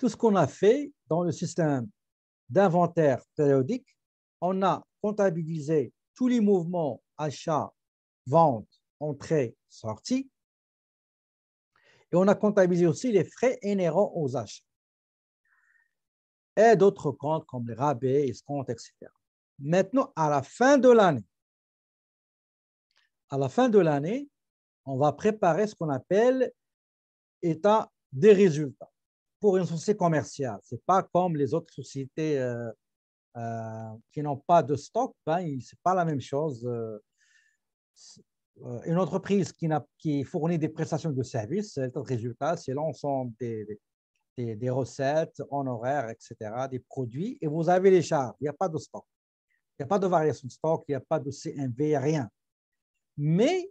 tout ce qu'on a fait dans le système d'inventaire périodique, on a comptabilisé tous les mouvements achat, vente, entrée, sortie, et on a comptabilisé aussi les frais inhérents aux achats et d'autres comptes comme les rabais, escomptes, etc. Maintenant, à la fin de l'année, on va préparer ce qu'on appelle état des résultats pour une société commerciale. Ce n'est pas comme les autres sociétés qui n'ont pas de stock, ben, ce n'est pas la même chose. Une entreprise qui fournit des prestations de services, l'état de résultat, c'est l'ensemble des recettes, honoraires, etc., des produits, et vous avez les charges. Il n'y a pas de stock. Il n'y a pas de variation de stock, il n'y a pas de CMV, rien. Mais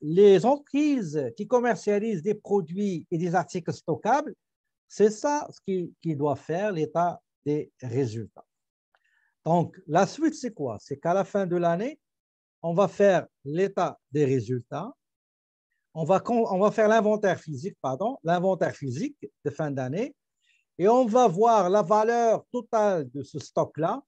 les entreprises qui commercialisent des produits et des articles stockables, c'est ça ce qui doit faire l'état des résultats. Donc, la suite, c'est quoi? C'est qu'à la fin de l'année, on va faire l'état des résultats, on va faire l'inventaire physique de fin d'année, et on va voir la valeur totale de ce stock-là,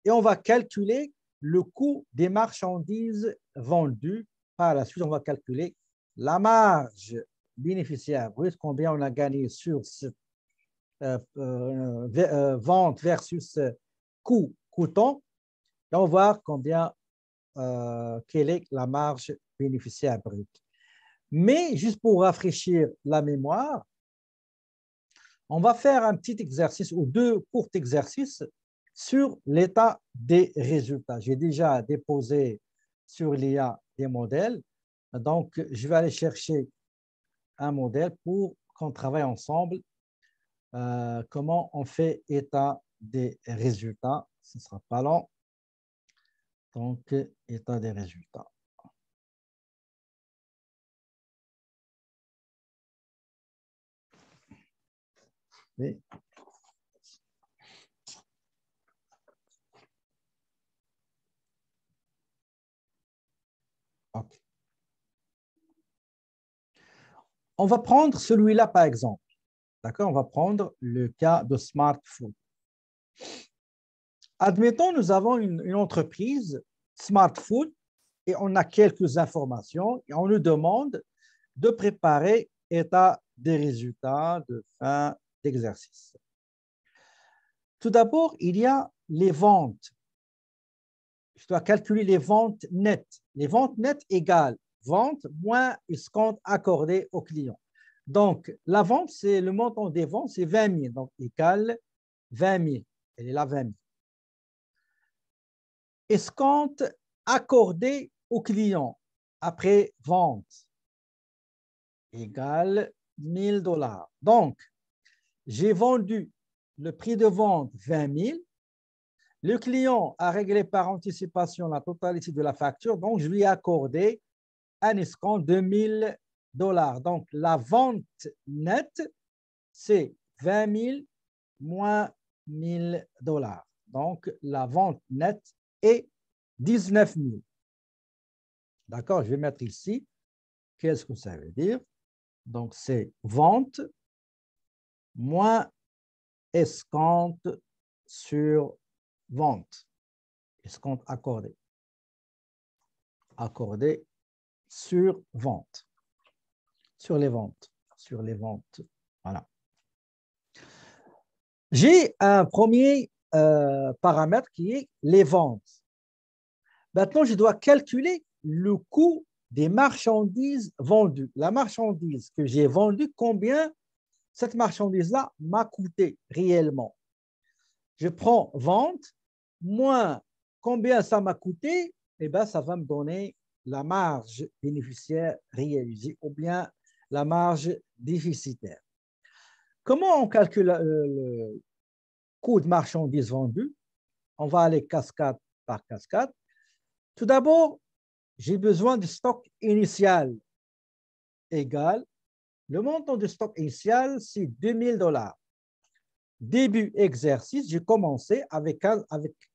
et on va calculer le coût des marchandises vendues. Par la suite, on va calculer la marge bénéficiaire brute, combien on a gagné sur cette vente versus coût coûtant, et on va voir quelle est la marge bénéficiaire brute. Mais juste pour rafraîchir la mémoire, on va faire un petit exercice ou deux courts exercices sur l'état des résultats. J'ai déjà déposé sur l'IA des modèles, donc je vais aller chercher un modèle pour qu'on travaille ensemble comment on fait état des résultats. Ce ne sera pas long. Donc, état des résultats. Et okay. On va prendre celui-là par exemple. D'accord? On va prendre le cas de Smart Food. Admettons, nous avons une entreprise, Smart Food, et on a quelques informations et on nous demande de préparer état des résultats de fin d'exercice. Tout d'abord, il y a les ventes. Je dois calculer les ventes nettes. Les ventes nettes égale vente moins escompte accordé au client. Donc, la vente, c'est le montant des ventes, c'est 20 000. Donc, égale 20 000. Elle est là, 20 000. Escompte accordé au client après vente égale 1 000 $. Donc, j'ai vendu le prix de vente 20 000. Le client a réglé par anticipation la totalité de la facture, donc je lui ai accordé un escompte de 1 000 $. Donc, la vente nette, c'est 20 000 moins 1 000 $. Donc, la vente nette est 19 000. D'accord? Je vais mettre ici. Qu'est-ce que ça veut dire? Donc, c'est vente moins escompte sur vente. Escompte accordé. Accordé sur vente. Sur les ventes. Sur les ventes. Voilà. J'ai un premier paramètre qui est les ventes. Maintenant, je dois calculer le coût des marchandises vendues. La marchandise que j'ai vendue, combien cette marchandise-là m'a coûté réellement. Je prends vente moins combien ça m'a coûté, et bien, ça va me donner la marge bénéficiaire réalisée ou bien la marge déficitaire. Comment on calcule le coût de marchandises vendues? On va aller cascade par cascade. Tout d'abord, j'ai besoin de stock initial égal. Le montant de stock initial, c'est 2 000 $. Début exercice, j'ai commencé avec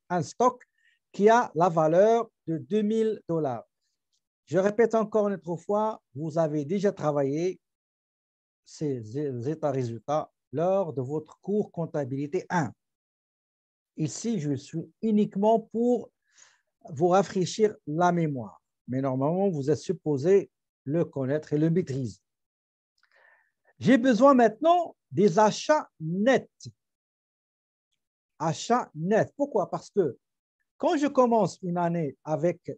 un stock qui a la valeur de 2 000 $. Je répète encore une autre fois, vous avez déjà travaillé ces états résultats lors de votre cours comptabilité 1. Ici, je suis uniquement pour vous rafraîchir la mémoire. Mais normalement, vous êtes supposé le connaître et le maîtriser. J'ai besoin maintenant des achats nets. Achats nets. Pourquoi? Parce que quand je commence une année avec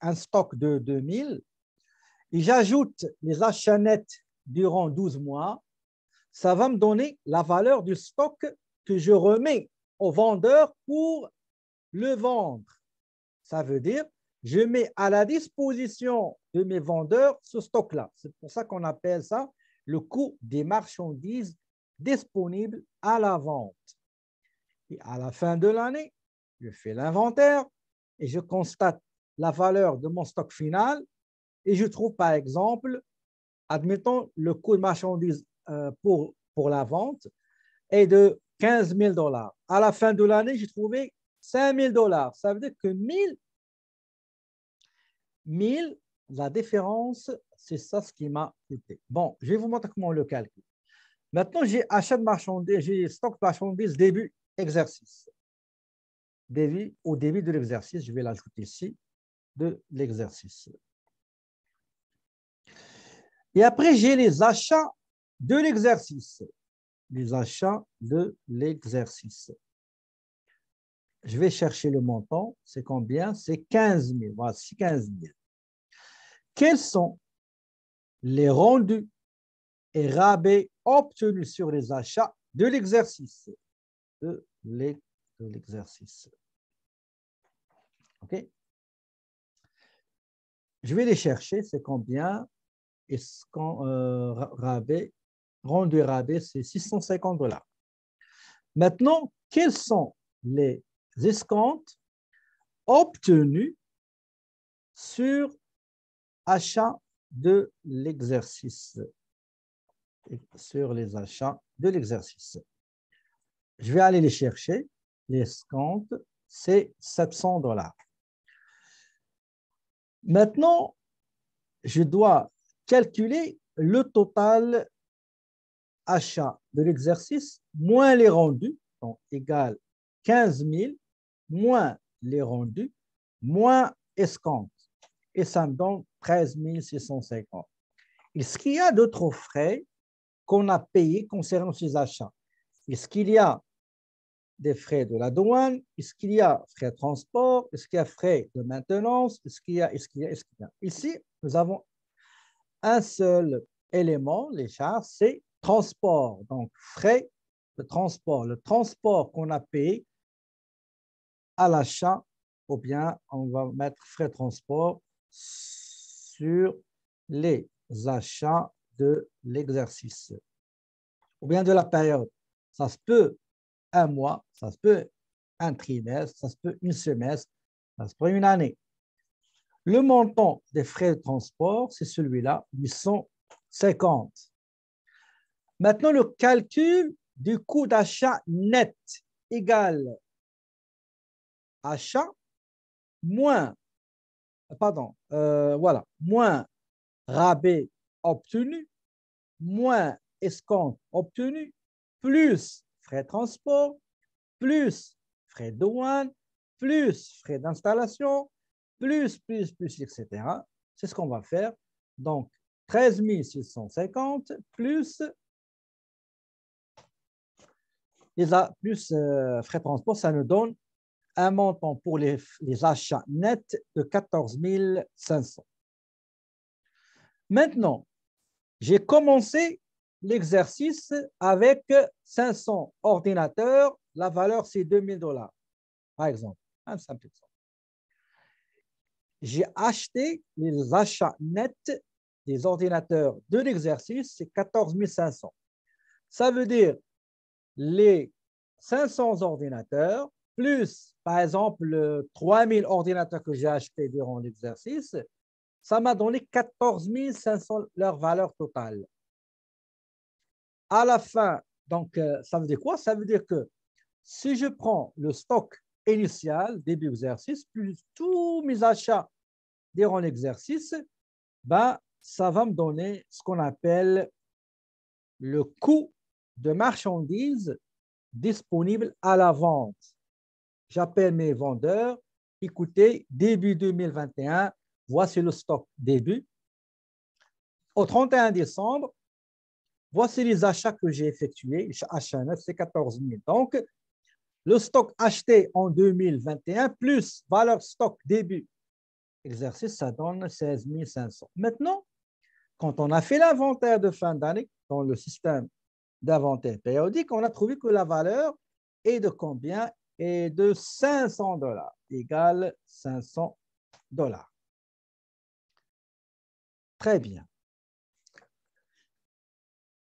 un stock de 2000 et j'ajoute les achats nets durant 12 mois, ça va me donner la valeur du stock que je remets au vendeur pour le vendre. Ça veut dire, je mets à la disposition de mes vendeurs ce stock-là. C'est pour ça qu'on appelle ça le coût des marchandises disponibles à la vente. Et à la fin de l'année, je fais l'inventaire et je constate la valeur de mon stock final et je trouve par exemple, admettons, le coût de marchandises pour la vente est de 15 000 $. À la fin de l'année, j'ai trouvé 5 000 $. Ça veut dire que 1000, la différence, c'est ça ce qui m'a coûté. Bon, je vais vous montrer comment on le calcule. Maintenant, j'ai achat de marchandises, j'ai stock de marchandises début exercice. Au début de l'exercice, je vais l'ajouter ici, de l'exercice. Et après, j'ai les achats de l'exercice. Les achats de l'exercice. Je vais chercher le montant. C'est combien? C'est 15 000. Voici 15 000. Quels sont les rendus et rabais obtenus sur les achats de l'exercice? De l'exercice. OK? Je vais les chercher. C'est combien? Rabais, rendu rabais, c'est 650 $. Maintenant, quels sont les escomptes obtenus sur achat de l'exercice? Sur les achats de l'exercice. Je vais aller les chercher. Les escomptes, c'est 700 $. Maintenant, je dois calculer le total achat de l'exercice moins les rendus, donc égal 15 000 moins les rendus moins escompte. Et ça me donne 13 650. Est-ce qu'il y a d'autres frais qu'on a payés concernant ces achats? Est-ce qu'il y a des frais de la douane? Est-ce qu'il y a frais de transport? Est-ce qu'il y a frais de maintenance? Est-ce qu'il y a? Ici, nous avons un seul élément, les charges, c'est transport. Donc, frais de transport. Le transport qu'on a payé à l'achat, ou bien on va mettre frais de transport sur les achats de l'exercice, ou bien de la période. Ça se peut un mois, ça se peut un trimestre, ça se peut une semestre, ça se peut une année. Le montant des frais de transport, c'est celui-là, 850. Maintenant, le calcul du coût d'achat net égale achat moins, moins rabais obtenu, moins escompte obtenu, plus frais de transport, plus frais de douane, plus frais d'installation, plus, etc. C'est ce qu'on va faire. Donc, 13 650 plus, plus frais de transport, ça nous donne un montant pour les achats nets de 14 500. Maintenant, j'ai commencé l'exercice avec 500 ordinateurs. La valeur, c'est 2 000 $, par exemple. Un simple exemple. J'ai acheté les achats nets des ordinateurs de l'exercice, c'est 14 500. Ça veut dire les 500 ordinateurs, plus, par exemple, 3 000 ordinateurs que j'ai achetés durant l'exercice, ça m'a donné 14 500 leur valeur totale. À la fin, donc, ça veut dire quoi? Ça veut dire que si je prends le stock initial, début exercice, plus tous mes achats durant l'exercice, ben, ça va me donner ce qu'on appelle le coût de marchandises disponibles à la vente. J'appelle mes vendeurs. Écoutez, début 2021, voici le stock début. Au 31 décembre, voici les achats que j'ai effectués. Achat neuf, c'est 14 000. Donc, le stock acheté en 2021 plus valeur stock début exercice, ça donne 16 500. Maintenant, quand on a fait l'inventaire de fin d'année dans le système d'inventaire périodique, on a trouvé que la valeur est de combien? Est de 500 $, égale 500 $. Très bien.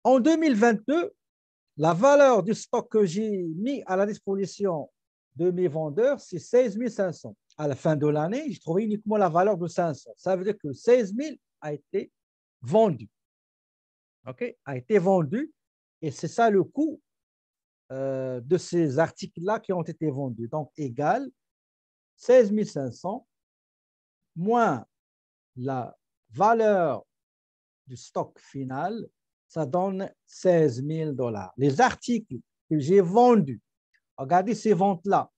En 2022, la valeur du stock que j'ai mis à la disposition de mes vendeurs, c'est 16 500. À la fin de l'année, j'ai trouvé uniquement la valeur de 500. Ça veut dire que 16 000 a été vendu. OK? A été vendu. Et c'est ça le coût de ces articles-là qui ont été vendus. Donc, égal 16 500 moins la valeur du stock final, ça donne 16 000 $. Les articles que j'ai vendus, regardez ces ventes-là,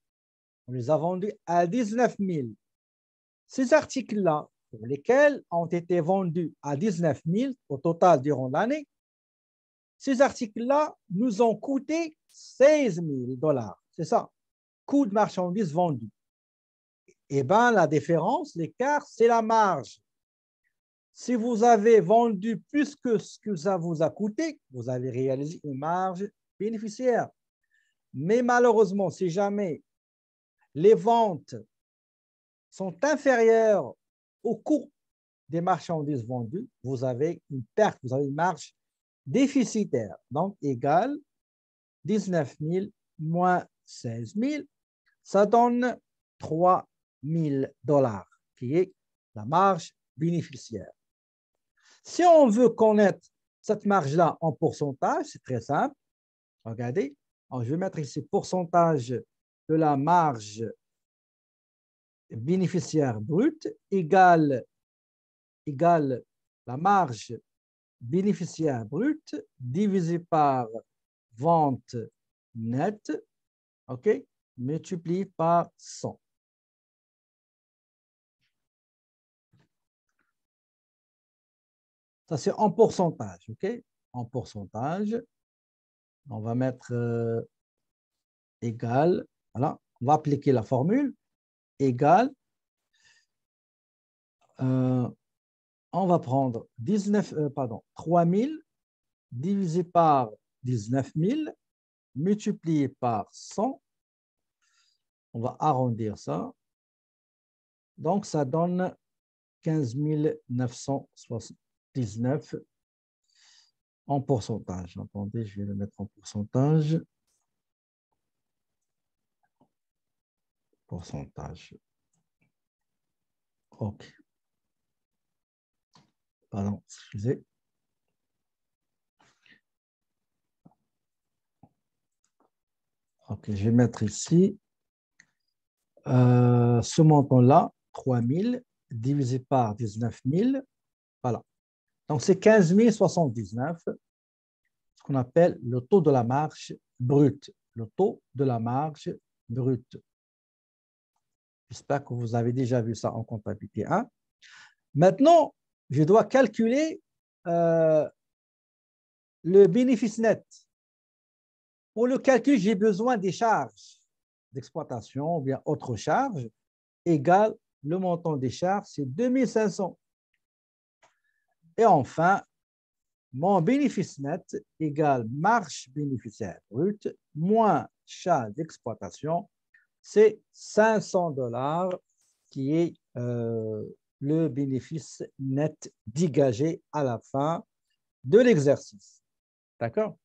on les a vendus à 19 000. Ces articles-là, pour lesquels ont été vendus à 19 000 au total durant l'année, ces articles-là nous ont coûté 16 000 $. C'est ça, coût de marchandises vendues. Eh bien, la différence, l'écart, c'est la marge. Si vous avez vendu plus que ce que ça vous a coûté, vous avez réalisé une marge bénéficiaire. Mais malheureusement, si jamais les ventes sont inférieures au coût des marchandises vendues, vous avez une perte, vous avez une marge déficitaire. Donc, égale 19 000 moins 16 000, ça donne 3 000 $, qui est la marge bénéficiaire. Si on veut connaître cette marge-là en pourcentage, c'est très simple. Regardez, alors, je vais mettre ici pourcentage de la marge bénéficiaire brute égale la marge bénéficiaire brute divisé par vente nette, OK, multiplié par 100. Ça, c'est en pourcentage, OK? En pourcentage, on va mettre égal, voilà, on va appliquer la formule, égal, on va prendre 3 000 divisé par 19 000 multiplié par 100. On va arrondir ça. Donc, ça donne 15 979 en pourcentage. Attendez, je vais le mettre en pourcentage. Pourcentage. OK. Pardon, excusez. OK, je vais mettre ici ce montant-là, 3 000 divisé par 19 000. Voilà. Donc, c'est 15 079, ce qu'on appelle le taux de la marge brute. Le taux de la marge brute. J'espère que vous avez déjà vu ça en comptabilité 1. Maintenant, je dois calculer le bénéfice net. Pour le calcul, j'ai besoin des charges d'exploitation ou bien autres charges égale le montant des charges, c'est 2500. Et enfin, mon bénéfice net égale marge bénéficiaire brute moins charges d'exploitation, c'est 500 $ qui est le bénéfice net dégagé à la fin de l'exercice. D'accord?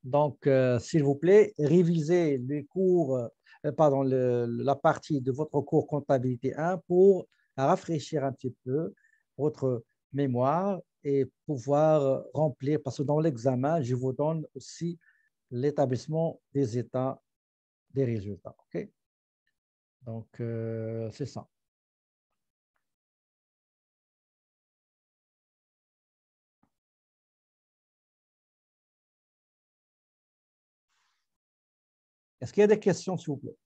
Donc, s'il vous plaît, révisez les cours, la partie de votre cours comptabilité 1 pour rafraîchir un petit peu votre mémoire et pouvoir remplir, parce que dans l'examen, je vous donne aussi l'établissement des états des résultats. OK? Donc, c'est ça. Est-ce qu'il y a des questions, s'il vous plaît?